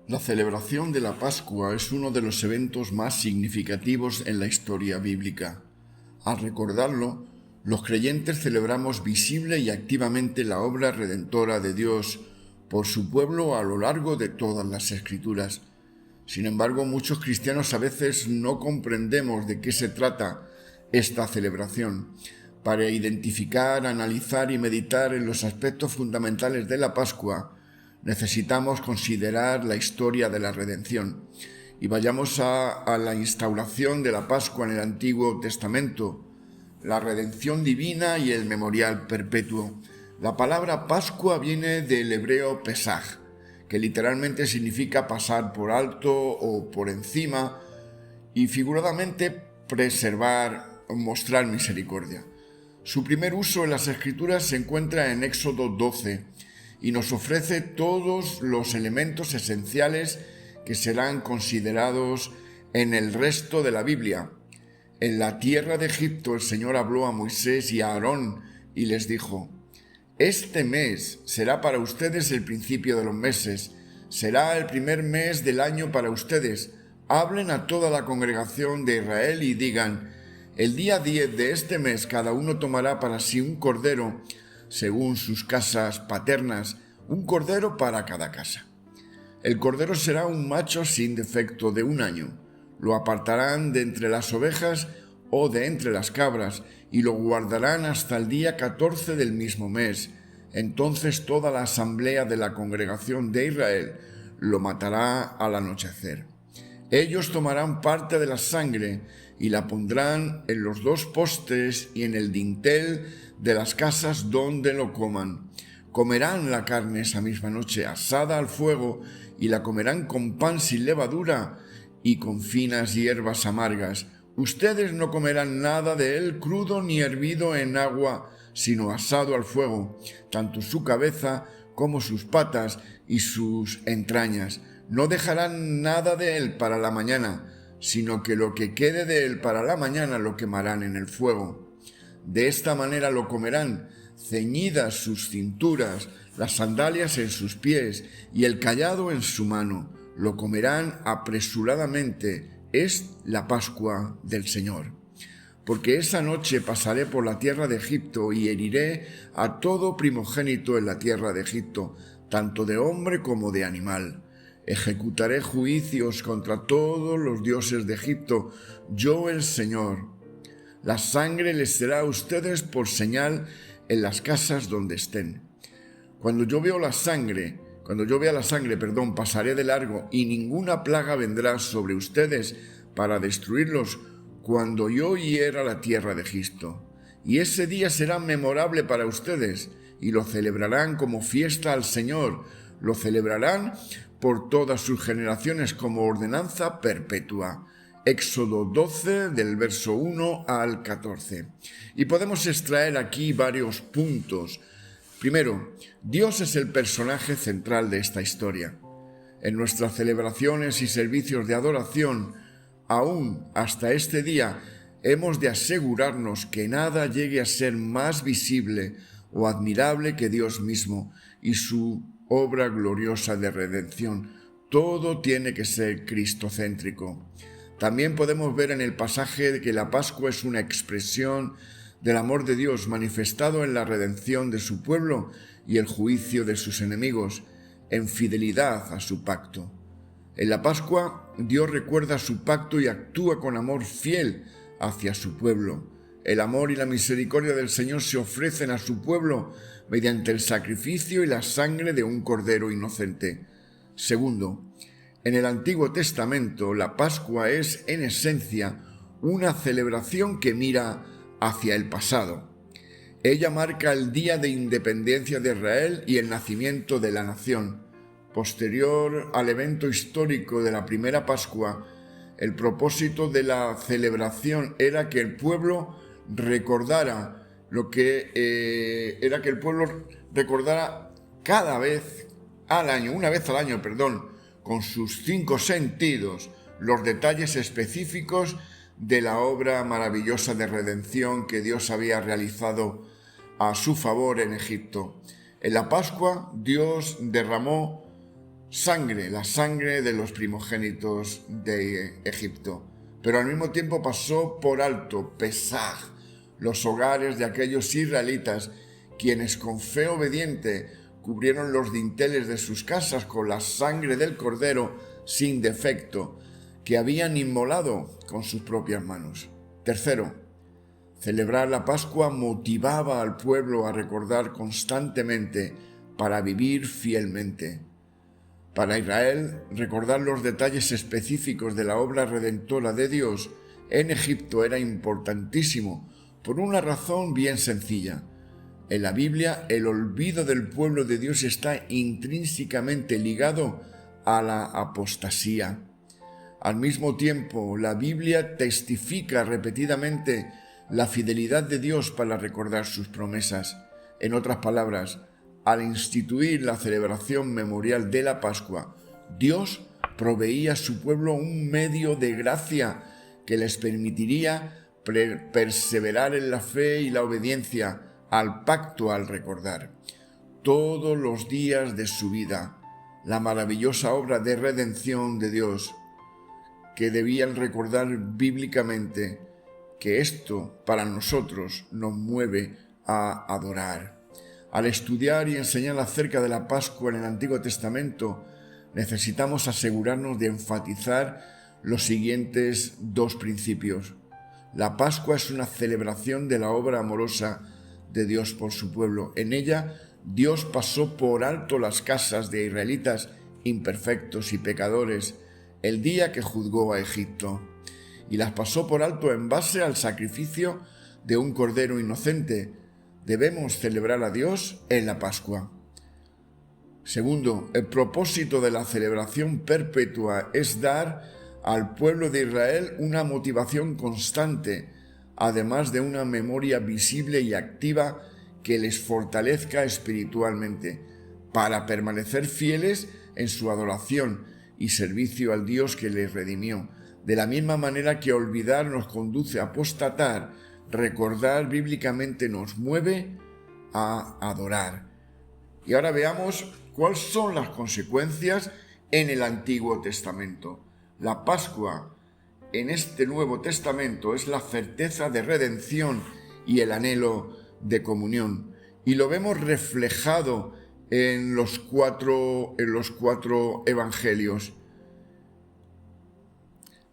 La celebración de la Pascua es uno de los eventos más significativos en la historia bíblica. Al recordarlo, los creyentes celebramos visible y activamente la obra redentora de Dios por su pueblo a lo largo de todas las Escrituras. Sin embargo, muchos cristianos a veces no comprendemos de qué se trata esta celebración. Para identificar, analizar y meditar en los aspectos fundamentales de la Pascua, necesitamos considerar la historia de la redención. Y vayamos a la instauración de la Pascua en el Antiguo Testamento, la redención divina y el memorial perpetuo. La palabra Pascua viene del hebreo Pesaj, que literalmente significa pasar por alto o por encima, y figuradamente preservar o mostrar misericordia. Su primer uso en las Escrituras se encuentra en Éxodo 12 y nos ofrece todos los elementos esenciales que serán considerados en el resto de la Biblia. En la tierra de Egipto el Señor habló a Moisés y a Aarón y les dijo: «Este mes será para ustedes el principio de los meses, será el primer mes del año para ustedes. Hablen a toda la congregación de Israel y digan: el día 10 de este mes cada uno tomará para sí un cordero, según sus casas paternas, un cordero para cada casa. El cordero será un macho sin defecto de 1 año. Lo apartarán de entre las ovejas o de entre las cabras y lo guardarán hasta el día 14 del mismo mes. Entonces toda la asamblea de la congregación de Israel lo matará al anochecer. Ellos tomarán parte de la sangre y la pondrán en los 2 postes y en el dintel de las casas donde lo coman. Comerán la carne esa misma noche asada al fuego y la comerán con pan sin levadura y con finas hierbas amargas. Ustedes no comerán nada de él crudo ni hervido en agua, sino asado al fuego, tanto su cabeza como sus patas y sus entrañas. No dejarán nada de él para la mañana, sino que lo que quede de él para la mañana lo quemarán en el fuego. De esta manera lo comerán, ceñidas sus cinturas, las sandalias en sus pies y el cayado en su mano. Lo comerán apresuradamente. Es la Pascua del Señor. Porque esa noche pasaré por la tierra de Egipto y heriré a todo primogénito en la tierra de Egipto, tanto de hombre como de animal. Ejecutaré juicios contra todos los dioses de Egipto, yo el Señor. La sangre les será a ustedes por señal en las casas donde estén. Cuando yo vea la sangre, pasaré de largo y ninguna plaga vendrá sobre ustedes para destruirlos cuando yo hiera la tierra de Egipto. Y ese día será memorable para ustedes y lo celebrarán como fiesta al Señor. Lo celebrarán por todas sus generaciones como ordenanza perpetua». Éxodo 12, del verso 1 al 14. Y podemos extraer aquí varios puntos. Primero, Dios es el personaje central de esta historia. En nuestras celebraciones y servicios de adoración, aún hasta este día, hemos de asegurarnos que nada llegue a ser más visible o admirable que Dios mismo y su obra gloriosa de redención. Todo tiene que ser cristocéntrico. También podemos ver en el pasaje que la Pascua es una expresión del amor de Dios manifestado en la redención de su pueblo y el juicio de sus enemigos, en fidelidad a su pacto. En la Pascua, Dios recuerda su pacto y actúa con amor fiel hacia su pueblo. El amor y la misericordia del Señor se ofrecen a su pueblo mediante el sacrificio y la sangre de un cordero inocente. Segundo, en el Antiguo Testamento, la Pascua es, en esencia, una celebración que mira hacia el pasado. Ella marca el día de independencia de Israel y el nacimiento de la nación. Posterior al evento histórico de la primera Pascua, el propósito de la celebración era que el pueblo recordara cada vez al año, una vez al año, con sus 5 sentidos, los detalles específicos de la obra maravillosa de redención que Dios había realizado a su favor en Egipto. En la Pascua, Dios derramó sangre, la sangre de los primogénitos de Egipto. Pero al mismo tiempo pasó por alto, Pesaj, los hogares de aquellos israelitas, quienes con fe obediente cubrieron los dinteles de sus casas con la sangre del cordero sin defecto, que habían inmolado con sus propias manos. Tercero, celebrar la Pascua motivaba al pueblo a recordar constantemente para vivir fielmente. Para Israel, recordar los detalles específicos de la obra redentora de Dios en Egipto era importantísimo por una razón bien sencilla. En la Biblia, el olvido del pueblo de Dios está intrínsecamente ligado a la apostasía. Al mismo tiempo, la Biblia testifica repetidamente la fidelidad de Dios para recordar sus promesas. En otras palabras, al instituir la celebración memorial de la Pascua, Dios proveía a su pueblo un medio de gracia que les permitiría perseverar en la fe y la obediencia al pacto al recordar todos los días de su vida la maravillosa obra de redención de Dios, que debían recordar bíblicamente que esto para nosotros nos mueve a adorar. Al estudiar y enseñar acerca de la Pascua en el Antiguo Testamento, necesitamos asegurarnos de enfatizar los siguientes dos principios. La Pascua es una celebración de la obra amorosa de Dios por su pueblo. En ella, Dios pasó por alto las casas de israelitas imperfectos y pecadores el día que juzgó a Egipto, y las pasó por alto en base al sacrificio de un cordero inocente. Debemos celebrar a Dios en la Pascua. Segundo, el propósito de la celebración perpetua es dar al pueblo de Israel una motivación constante, además de una memoria visible y activa que les fortalezca espiritualmente, para permanecer fieles en su adoración y servicio al Dios que les redimió. De la misma manera que olvidar nos conduce a apostatar, recordar bíblicamente nos mueve a adorar. Y ahora veamos cuáles son las consecuencias en el Antiguo Testamento. La Pascua en este Nuevo Testamento es la certeza de redención y el anhelo de comunión. Y lo vemos reflejado en los cuatro evangelios.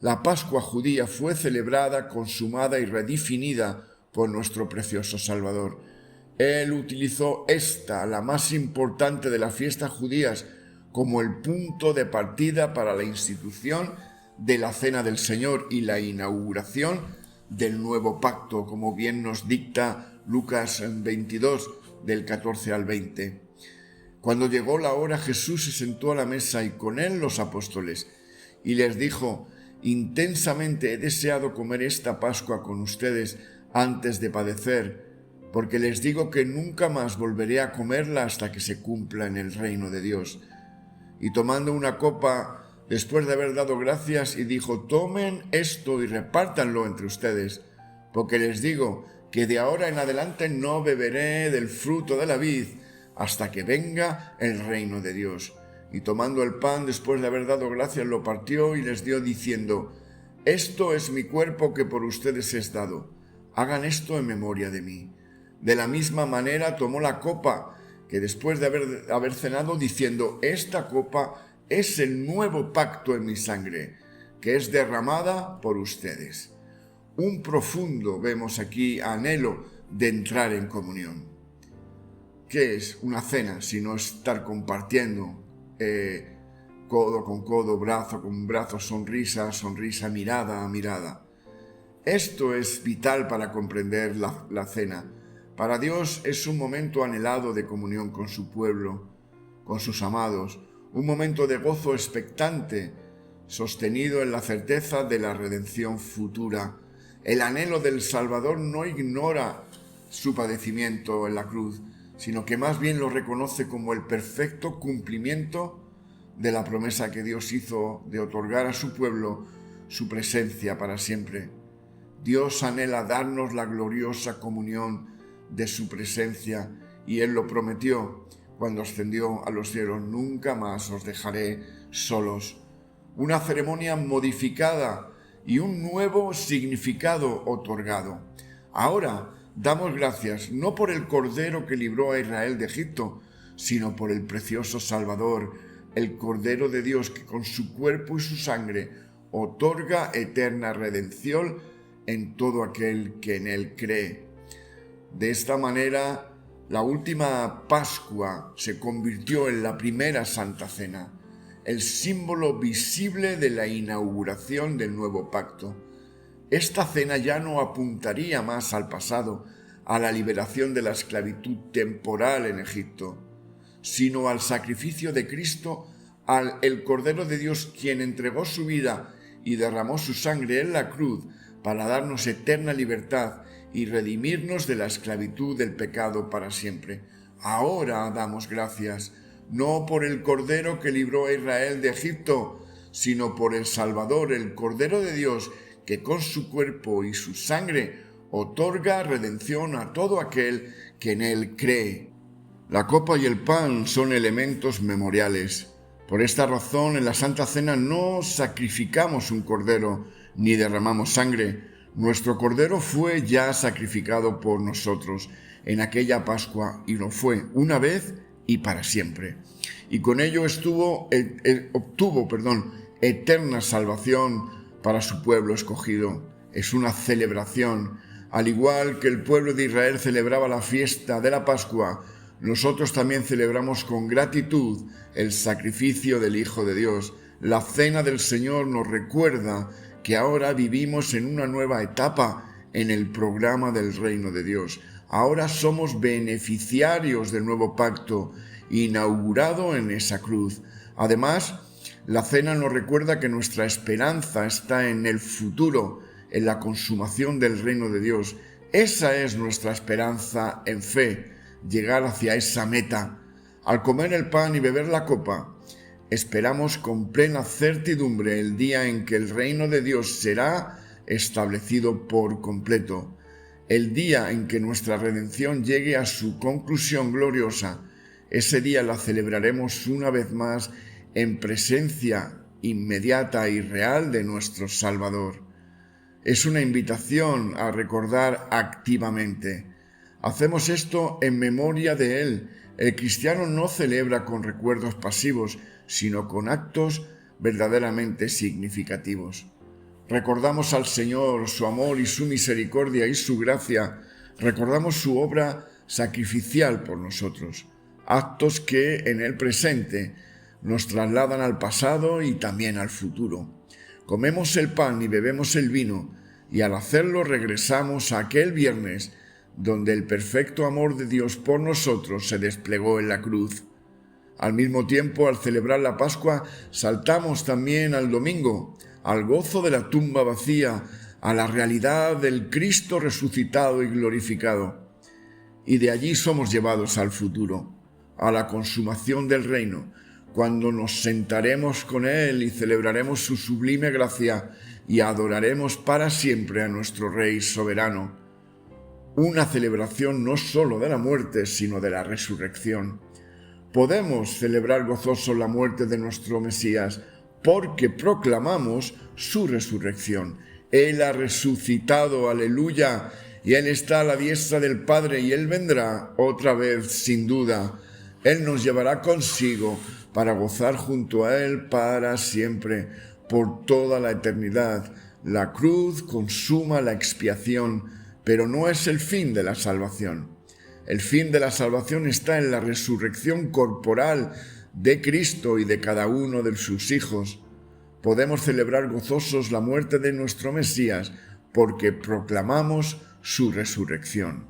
La Pascua judía fue celebrada, consumada y redefinida por nuestro precioso Salvador. Él utilizó esta, la más importante de las fiestas judías, como el punto de partida para la institución de la Cena del Señor y la inauguración del nuevo pacto, como bien nos dicta Lucas 22, del 14 al 20. Cuando llegó la hora, Jesús se sentó a la mesa y con él los apóstoles, y les dijo: intensamente he deseado comer esta Pascua con ustedes antes de padecer, porque les digo que nunca más volveré a comerla hasta que se cumpla en el reino de Dios. Y tomando una copa, después de haber dado gracias, y dijo: tomen esto y repártanlo entre ustedes, porque les digo que de ahora en adelante no beberé del fruto de la vid hasta que venga el reino de Dios. Y tomando el pan, después de haber dado gracias, lo partió y les dio diciendo: esto es mi cuerpo que por ustedes es dado. Hagan esto en memoria de mí. De la misma manera tomó la copa, que después de haber cenado, diciendo: esta copa es el nuevo pacto en mi sangre, que es derramada por ustedes. Un profundo, vemos aquí, anhelo de entrar en comunión. ¿Qué es una cena sino estar compartiendo codo con codo, brazo con brazo, sonrisa a sonrisa, mirada a mirada? Esto es vital para comprender la cena. Para Dios es un momento anhelado de comunión con su pueblo, con sus amados, un momento de gozo expectante, sostenido en la certeza de la redención futura. El anhelo del Salvador no ignora su padecimiento en la cruz, sino que más bien lo reconoce como el perfecto cumplimiento de la promesa que Dios hizo de otorgar a su pueblo su presencia para siempre. Dios anhela darnos la gloriosa comunión de su presencia, y Él lo prometió cuando ascendió a los cielos: nunca más os dejaré solos. Una ceremonia modificada y un nuevo significado otorgado. Ahora damos gracias no por el Cordero que libró a Israel de Egipto, sino por el precioso Salvador, el Cordero de Dios que con su cuerpo y su sangre otorga eterna redención en todo aquel que en él cree. De esta manera, la última Pascua se convirtió en la primera Santa Cena, el símbolo visible de la inauguración del nuevo pacto. Esta cena ya no apuntaría más al pasado, a la liberación de la esclavitud temporal en Egipto, sino al sacrificio de Cristo, el Cordero de Dios, quien entregó su vida y derramó su sangre en la cruz para darnos eterna libertad y redimirnos de la esclavitud del pecado para siempre. Ahora damos gracias, no por el Cordero que libró a Israel de Egipto, sino por el Salvador, el Cordero de Dios, que con su cuerpo y su sangre otorga redención a todo aquel que en él cree. La copa y el pan son elementos memoriales. Por esta razón, en la Santa Cena no sacrificamos un cordero ni derramamos sangre. Nuestro cordero fue ya sacrificado por nosotros en aquella Pascua, y lo fue una vez y para siempre. Y con ello obtuvo eterna salvación para su pueblo escogido. Es una celebración. Al igual que el pueblo de Israel celebraba la fiesta de la Pascua, nosotros también celebramos con gratitud el sacrificio del Hijo de Dios. La cena del Señor nos recuerda que ahora vivimos en una nueva etapa en el programa del reino de Dios. Ahora somos beneficiarios del nuevo pacto inaugurado en esa cruz. Además, la cena nos recuerda que nuestra esperanza está en el futuro, en la consumación del reino de Dios. Esa es nuestra esperanza en fe, llegar hacia esa meta. Al comer el pan y beber la copa, esperamos con plena certidumbre el día en que el reino de Dios será establecido por completo, el día en que nuestra redención llegue a su conclusión gloriosa. Ese día la celebraremos una vez más en presencia inmediata y real de nuestro Salvador. Es una invitación a recordar activamente. Hacemos esto en memoria de Él. El cristiano no celebra con recuerdos pasivos, sino con actos verdaderamente significativos. Recordamos al Señor, su amor y su misericordia y su gracia. Recordamos su obra sacrificial por nosotros. Actos que en el presente nos trasladan al pasado y también al futuro. Comemos el pan y bebemos el vino, y al hacerlo regresamos a aquel viernes donde el perfecto amor de Dios por nosotros se desplegó en la cruz. Al mismo tiempo, al celebrar la Pascua, saltamos también al domingo, al gozo de la tumba vacía, a la realidad del Cristo resucitado y glorificado. Y de allí somos llevados al futuro, a la consumación del reino, cuando nos sentaremos con Él y celebraremos su sublime gracia y adoraremos para siempre a nuestro Rey soberano. Una celebración no solo de la muerte, sino de la resurrección. Podemos celebrar gozosos la muerte de nuestro Mesías porque proclamamos su resurrección. Él ha resucitado, aleluya, y Él está a la diestra del Padre, y Él vendrá otra vez sin duda. Él nos llevará consigo para gozar junto a Él para siempre, por toda la eternidad. La cruz consuma la expiación, pero no es el fin de la salvación. El fin de la salvación está en la resurrección corporal de Cristo y de cada uno de sus hijos. Podemos celebrar gozosos la muerte de nuestro Mesías porque proclamamos su resurrección.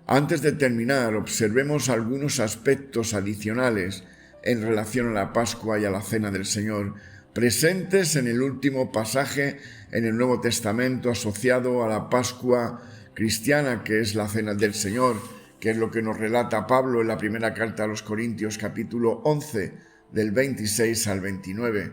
Antes de terminar, observemos algunos aspectos adicionales en relación a la Pascua y a la Cena del Señor, presentes en el último pasaje en el Nuevo Testamento asociado a la Pascua cristiana, que es la Cena del Señor, que es lo que nos relata Pablo en la primera carta a los Corintios, capítulo 11, del 26 al 29.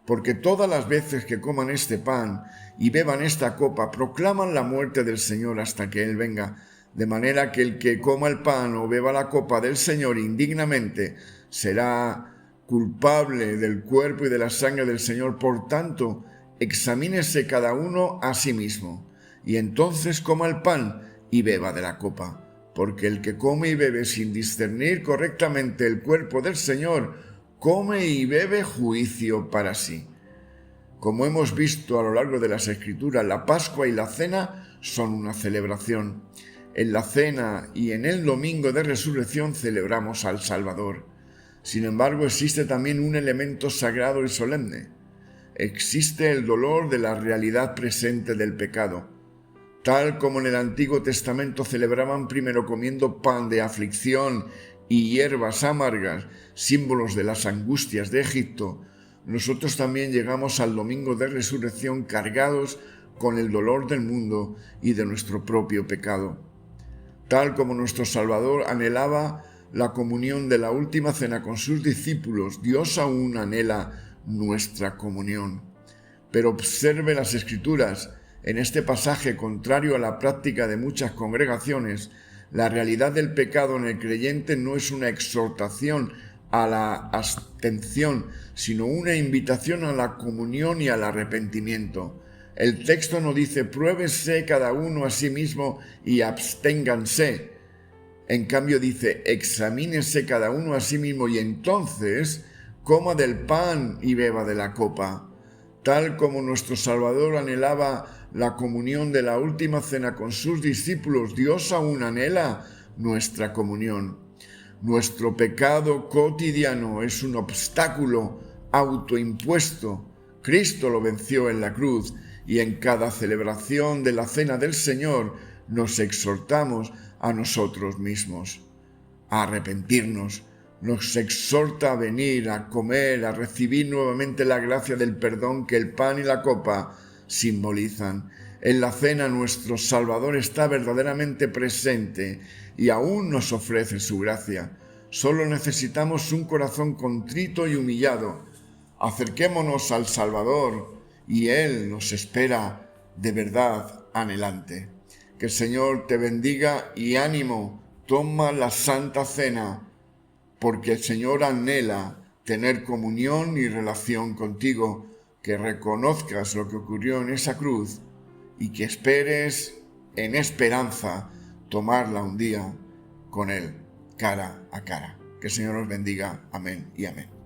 Porque todas las veces que coman este pan y beban esta copa, proclaman la muerte del Señor hasta que Él venga. De manera que el que coma el pan o beba la copa del Señor indignamente será culpable del cuerpo y de la sangre del Señor. Por tanto, examínese cada uno a sí mismo, y entonces coma el pan y beba de la copa. Porque el que come y bebe sin discernir correctamente el cuerpo del Señor, come y bebe juicio para sí. Como hemos visto a lo largo de las Escrituras, la Pascua y la Cena son una celebración. En la Cena y en el Domingo de Resurrección celebramos al Salvador. Sin embargo, existe también un elemento sagrado y solemne. Existe el dolor de la realidad presente del pecado. Tal como en el Antiguo Testamento celebraban primero comiendo pan de aflicción y hierbas amargas, símbolos de las angustias de Egipto, nosotros también llegamos al Domingo de Resurrección cargados con el dolor del mundo y de nuestro propio pecado. Tal como nuestro Salvador anhelaba la comunión de la última cena con sus discípulos, Dios aún anhela nuestra comunión. Pero observe las Escrituras. En este pasaje, contrario a la práctica de muchas congregaciones, la realidad del pecado en el creyente no es una exhortación a la abstención, sino una invitación a la comunión y al arrepentimiento. El texto no dice, pruébese cada uno a sí mismo y absténganse. En cambio dice, examínese cada uno a sí mismo y entonces coma del pan y beba de la copa. Tal como nuestro Salvador anhelaba la comunión de la última cena con sus discípulos, Dios aún anhela nuestra comunión. Nuestro pecado cotidiano es un obstáculo autoimpuesto. Cristo lo venció en la cruz y en cada celebración de la Cena del Señor nos exhortamos a nosotros mismos a arrepentirnos. Nos exhorta a venir, a comer, a recibir nuevamente la gracia del perdón que el pan y la copa simbolizan. En la cena nuestro Salvador está verdaderamente presente y aún nos ofrece su gracia. Solo necesitamos un corazón contrito y humillado. Acerquémonos al Salvador y Él nos espera de verdad anhelante. Que el Señor te bendiga y ánimo, toma la Santa Cena, porque el Señor anhela tener comunión y relación contigo, que reconozcas lo que ocurrió en esa cruz y que esperes en esperanza tomarla un día con Él, cara a cara. Que el Señor os bendiga. Amén y amén.